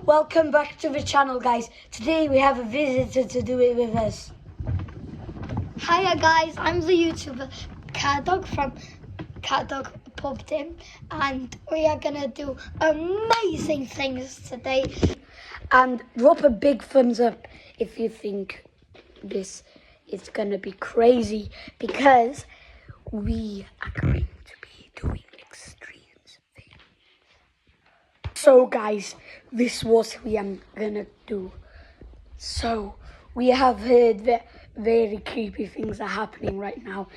welcome back to the channel, guys. Today we have a visitor to do it with us. Hiya guys, I'm the YouTuber Cadog from Cadog Pob Dim, and we are gonna do amazing things today. And drop a big thumbs up if you think this is gonna be crazy, because we are going to be doing extreme things. So guys, this is what we are gonna do. So we have heard that very creepy things are happening right now.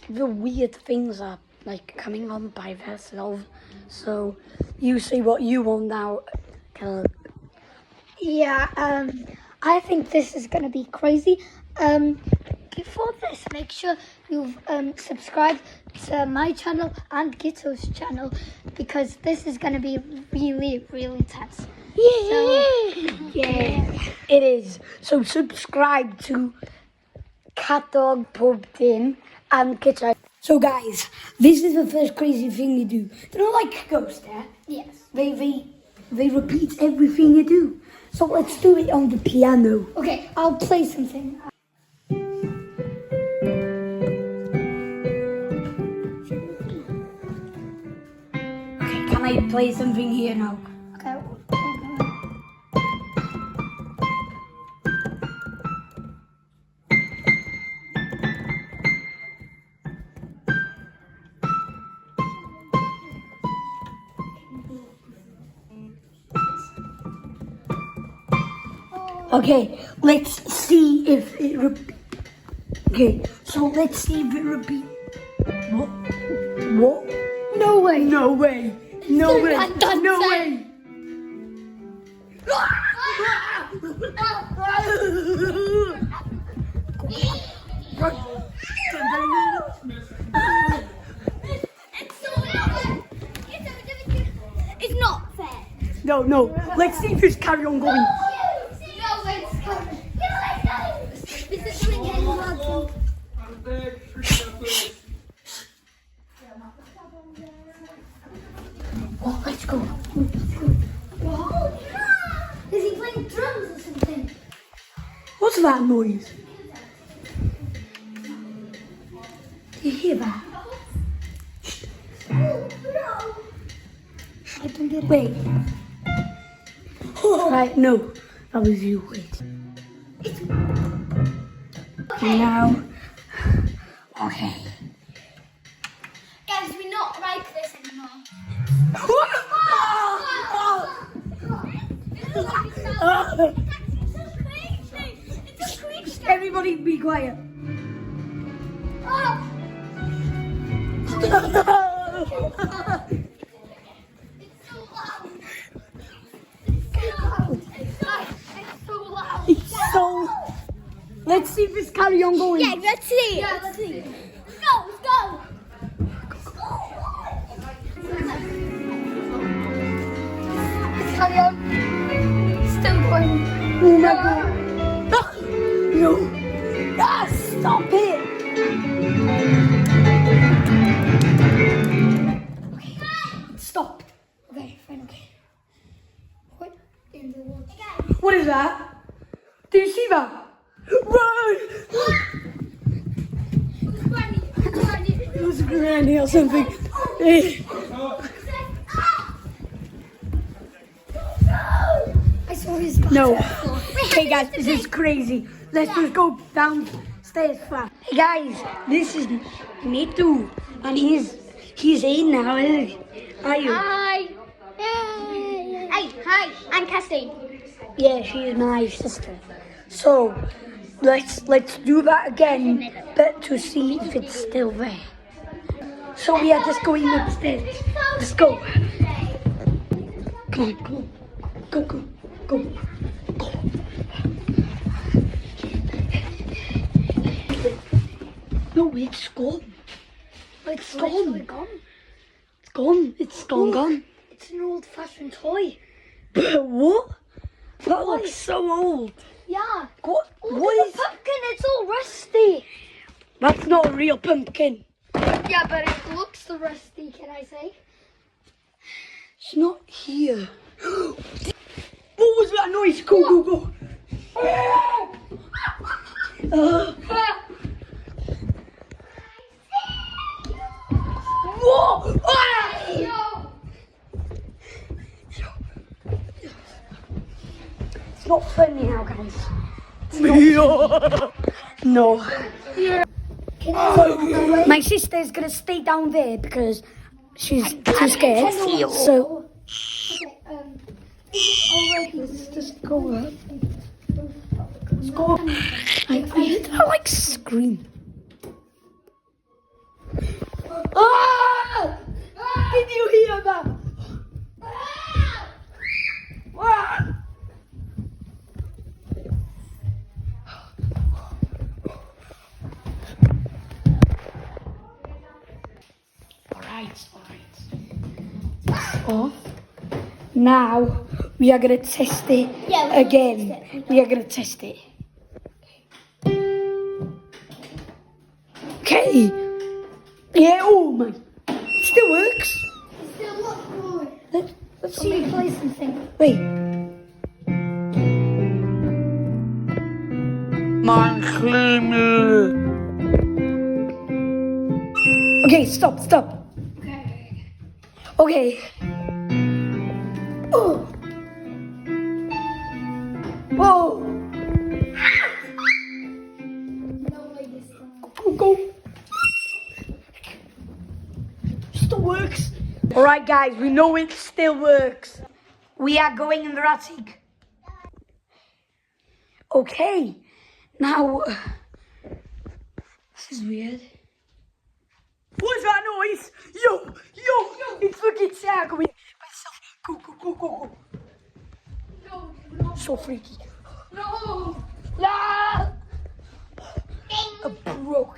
The weird things are like coming on by themselves. So you say what you want now. Yeah, I think this is gonna be crazy. Before this, make sure you've subscribed to my channel and Gitto's channel, because this is gonna be really, really intense. Yeah, it is. So subscribe to Cadog Pob Dim and Kitchen. So guys, this is the first crazy thing you do. You know, like ghosts, yeah? Yes. They repeat everything you do. So let's do it on the piano. Okay, I'll play something. Okay, can I play something here now? Okay. Okay, let's see if it Okay, so let's see if it repeats. What? What? No way. No way. No way. No way. It's not fair. No. Let's see if it's carry on going. Oh, let's go. Whoa, yeah. Is he playing drums or something? What's that noise? Do you hear that? Oh, no. I can get it. Wait. Right, no. That was you. Wait. Okay. Now. Okay. Guys, we're not like this anymore. It's so crazy. Everybody be quiet. Oh. It's so loud. It's so loud. It's so... Let's see if it's carry on going. Yeah, let's see. Yeah, let's see. Let's go. Let's carry on. Still going. Oh my god. No. Ah, stop it. Okay. Stop. Okay, fine, okay. What in the world? What is that? Do you see that? Run! It was a granny or something. I saw his back. No. Hey guys, this is crazy. Let's just go downstairs fast. Hey guys, this is Nitu, and he's in now. Are you? Hi. Hey, hi. I'm Cassie. Yeah, she's my sister. So let's do that again, but to see if it's still there. So we are just going upstairs. Let's go. Come on, go. No, it's gone. It's gone. It's gone. It's an old-fashioned toy. What? That looks so old. Yeah. What Look at is? the pumpkin. It's all rusty. That's not a real pumpkin. Yeah, but it looks rusty. Can I say? It's not here. What noise? Go, go, go. Whoa! Ah! It's not funny now, guys. No. My sister's gonna stay down there because she's too scared. So let's just go up. Let's go up. I like scream. Ah! Did you hear that? Ah! Alright. Off. Now we are gonna test it again. We are gonna test it. Okay. Yeah, oh my. Still works. Let's see you play something. Wait. Okay, stop. Okay. Oh. Whoa. Go. Still works. Alright guys, we know it still works. We are going in the attic. Okay. Now this is weird. What's that noise? Yo, it's fucking Sarah going myself. Go. No. So freaky. No. Ah! A broke.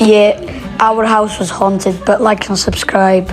Yeah, our house was haunted, but like and subscribe.